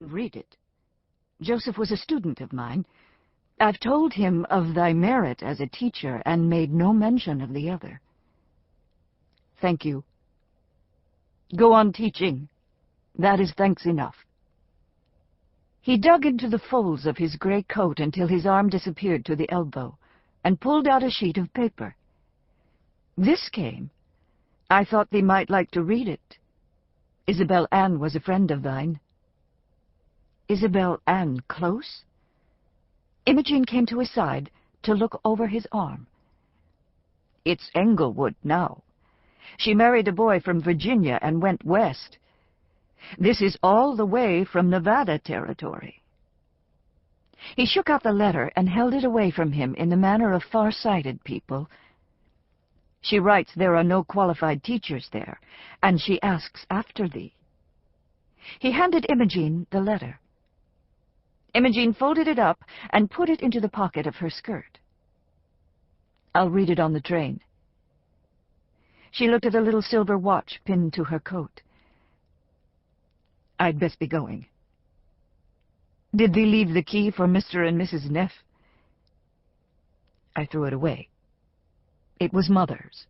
Read it. Joseph was a student of mine. I've told him of thy merit as a teacher, and made no mention of the other. Thank you. Go on teaching. That is thanks enough. He dug into the folds of his gray coat until his arm disappeared to the elbow, and pulled out a sheet of paper. This came. I thought thee might like to read it. Isabel Ann was a friend of thine. Isabel Ann close? Imogene came to his side to look over his arm. It's Englewood now. She married a boy from Virginia and went west. This is all the way from Nevada territory. He shook out the letter and held it away from him in the manner of far-sighted people. She writes there are no qualified teachers there, and she asks after thee. He handed Imogene the letter. Imogene folded it up and put it into the pocket of her skirt. I'll read it on the train. She looked at a little silver watch pinned to her coat. I'd best be going. Did thee leave the key for Mr. and Mrs. Neff? I threw it away. It was Mother's.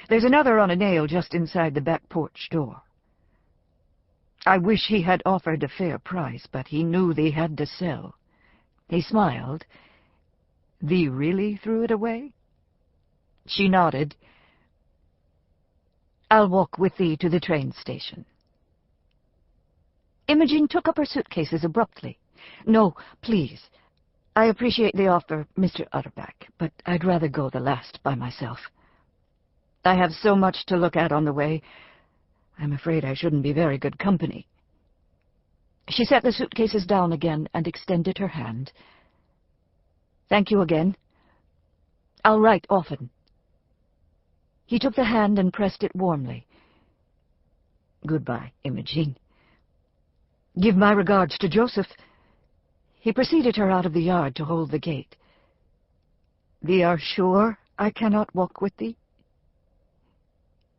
There's another on a nail just inside the back porch door. I wish he had offered a fair price, but he knew thee had to sell. He smiled. Thee really threw it away? She nodded. I'll walk with thee to the train station. Imogene took up her suitcases abruptly. No, please. I appreciate the offer, Mr. Utterback, but I'd rather go the last by myself. I have so much to look at on the way. I'm afraid I shouldn't be very good company. She set the suitcases down again and extended her hand. Thank you again. I'll write often. He took the hand and pressed it warmly. Goodbye, Imogene. Give my regards to Joseph. He preceded her out of the yard to hold the gate. Thee are sure I cannot walk with thee?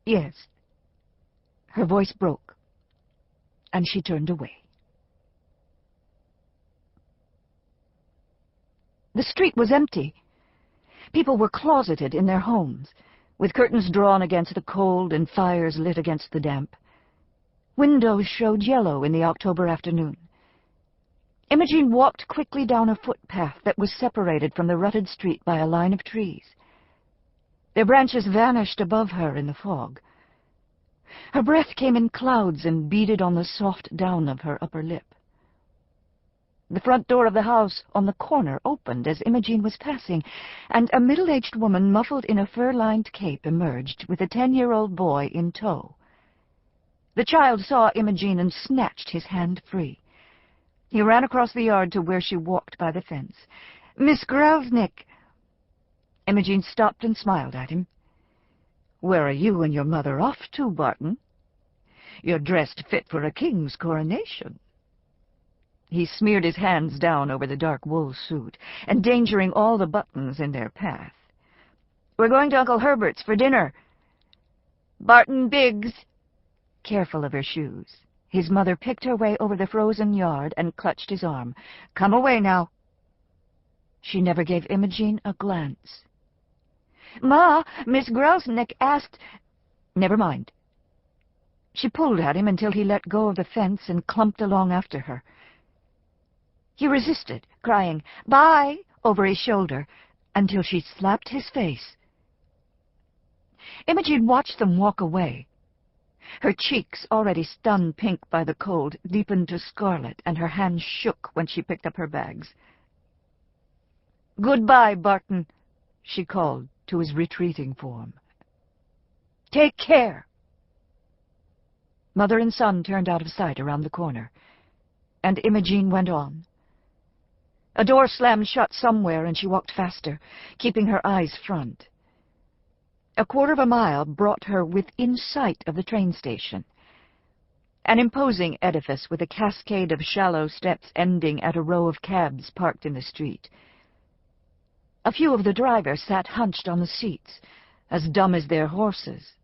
Yes. Her voice broke, and she turned away. The street was empty. People were closeted in their homes, with curtains drawn against the cold and fires lit against the damp. Windows showed yellow in the October afternoon. Imogene walked quickly down a footpath that was separated from the rutted street by a line of trees. Their branches vanished above her in the fog. Her breath came in clouds and beaded on the soft down of her upper lip. The front door of the house on the corner opened as Imogene was passing, and a middle-aged woman muffled in a fur-lined cape emerged with a 10-year-old boy in tow. The child saw Imogene and snatched his hand free. He ran across the yard to where she walked by the fence. Miss Grelznik! Imogene stopped and smiled at him. Where are you and your mother off to, Barton? You're dressed fit for a king's coronation. He smeared his hands down over the dark wool suit, endangering all the buttons in their path. We're going to Uncle Herbert's for dinner. Barton Biggs! Careful of her shoes, his mother picked her way over the frozen yard and clutched his arm. Come away now. She never gave Imogene a glance. Ma, Miss Grelznik asked... Never mind. She pulled at him until he let go of the fence and clumped along after her. He resisted, crying, "Bye," over his shoulder, until she slapped his face. Imogene watched them walk away. Her cheeks, already stunned pink by the cold, deepened to scarlet, and her hands shook when she picked up her bags. "Goodbye, Barton," she called to his retreating form. "Take care." Mother and son turned out of sight around the corner, and Imogene went on. A door slammed shut somewhere, and she walked faster, keeping her eyes front. A quarter of a mile brought her within sight of the train station, an imposing edifice with a cascade of shallow steps ending at a row of cabs parked in the street. A few of the drivers sat hunched on the seats, as dumb as their horses.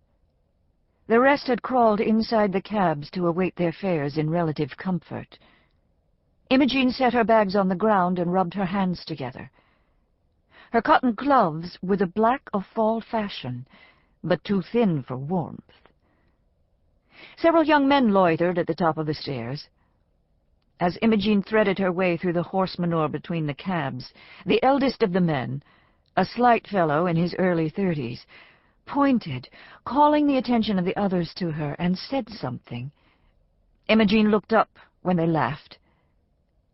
The rest had crawled inside the cabs to await their fares in relative comfort. Imogene set her bags on the ground and rubbed her hands together. Her cotton gloves were the black of fall fashion, but too thin for warmth. Several young men loitered at the top of the stairs. As Imogene threaded her way through the horse manure between the cabs, the eldest of the men, a slight fellow in his early 30s, pointed, calling the attention of the others to her, and said something. Imogene looked up when they laughed.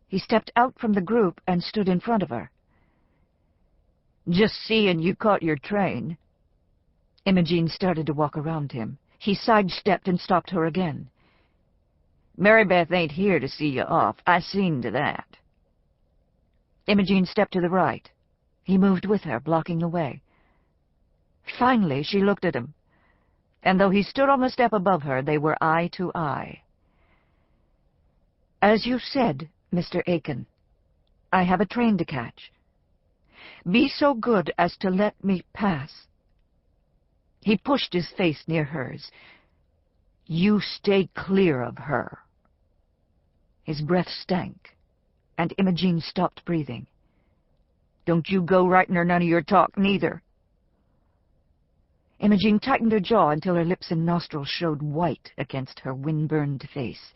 He stepped out from the group and stood in front of her. "Just seeing you caught your train." Imogene started to walk around him. He sidestepped and stopped her again. "Mary Beth ain't here to see you off. I seen to that." Imogene stepped to the right. He moved with her, blocking the way. Finally, she looked at him, and though he stood on the step above her, they were eye to eye. "As you said, Mr. Aiken, I have a train to catch. Be so good as to let me pass." He pushed his face near hers. "You stay clear of her." His breath stank, and Imogene stopped breathing. "Don't you go writing her none of your talk, neither." Imogene tightened her jaw until her lips and nostrils showed white against her wind-burned face.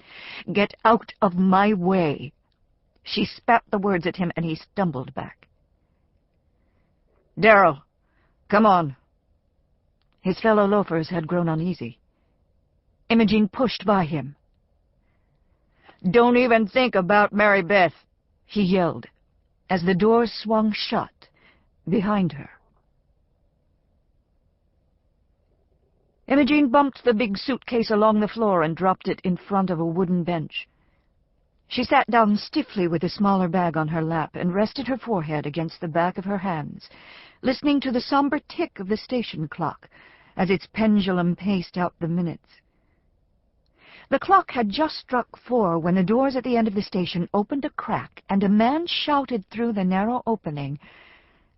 "Get out of my way." She spat the words at him, and he stumbled back. "Darrell, come on." His fellow loafers had grown uneasy. Imogene pushed by him. "Don't even think about Mary Beth," he yelled, as the doors swung shut behind her. Imogene bumped the big suitcase along the floor and dropped it in front of a wooden bench. She sat down stiffly with the smaller bag on her lap and rested her forehead against the back of her hands, listening to the somber tick of the station clock as its pendulum paced out the minutes. The clock had just struck 4 when the doors at the end of the station opened a crack, and a man shouted through the narrow opening,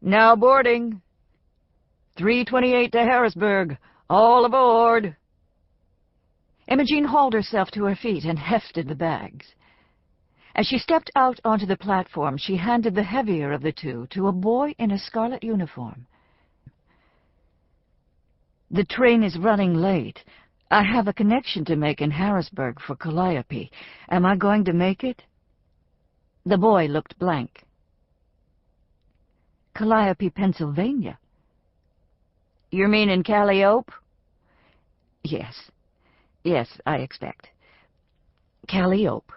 "Now boarding! 3:28 to Harrisburg! All aboard!" Imogene hauled herself to her feet and hefted the bags. As she stepped out onto the platform, she handed the heavier of the two to a boy in a scarlet uniform. "The train is running late. I have a connection to make in Harrisburg for Calliope. Am I going to make it?" The boy looked blank. "Calliope, Pennsylvania." "You mean in Calliope?" Yes, I expect. Calliope."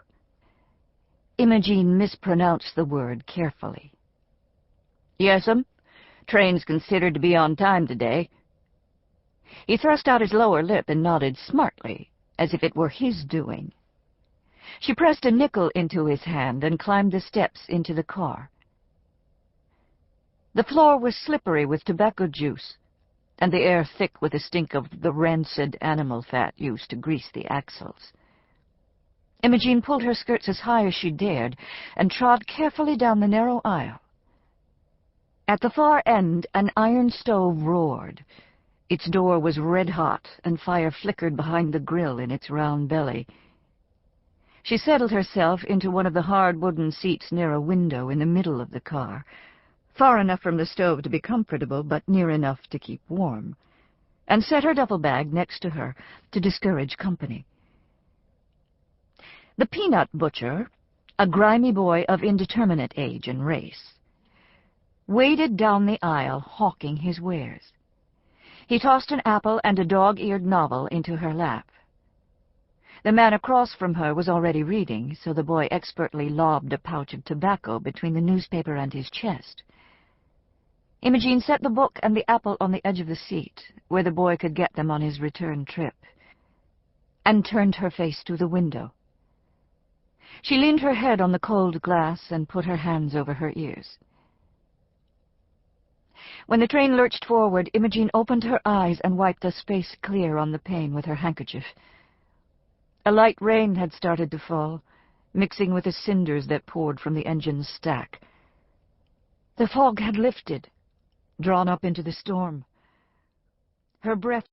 Imogene mispronounced the word carefully. "Yes'm. Train's considered to be on time today." He thrust out his lower lip and nodded smartly, as if it were his doing. She pressed a nickel into his hand and climbed the steps into the car. The floor was slippery with tobacco juice, and the air thick with the stink of the rancid animal fat used to grease the axles. Imogene pulled her skirts as high as she dared and trod carefully down the narrow aisle. At the far end, an iron stove roared. Its door was red-hot, and fire flickered behind the grill in its round belly. She settled herself into one of the hard wooden seats near a window in the middle of the car, far enough from the stove to be comfortable, but near enough to keep warm, and set her duffel bag next to her to discourage company. The peanut butcher, a grimy boy of indeterminate age and race, waded down the aisle hawking his wares. He tossed an apple and a dog-eared novel into her lap. The man across from her was already reading, so the boy expertly lobbed a pouch of tobacco between the newspaper and his chest. Imogene set the book and the apple on the edge of the seat, where the boy could get them on his return trip, and turned her face to the window. She leaned her head on the cold glass and put her hands over her ears. When the train lurched forward, Imogene opened her eyes and wiped a space clear on the pane with her handkerchief. A light rain had started to fall, mixing with the cinders that poured from the engine's stack. The fog had lifted, drawn up into the storm. Her breath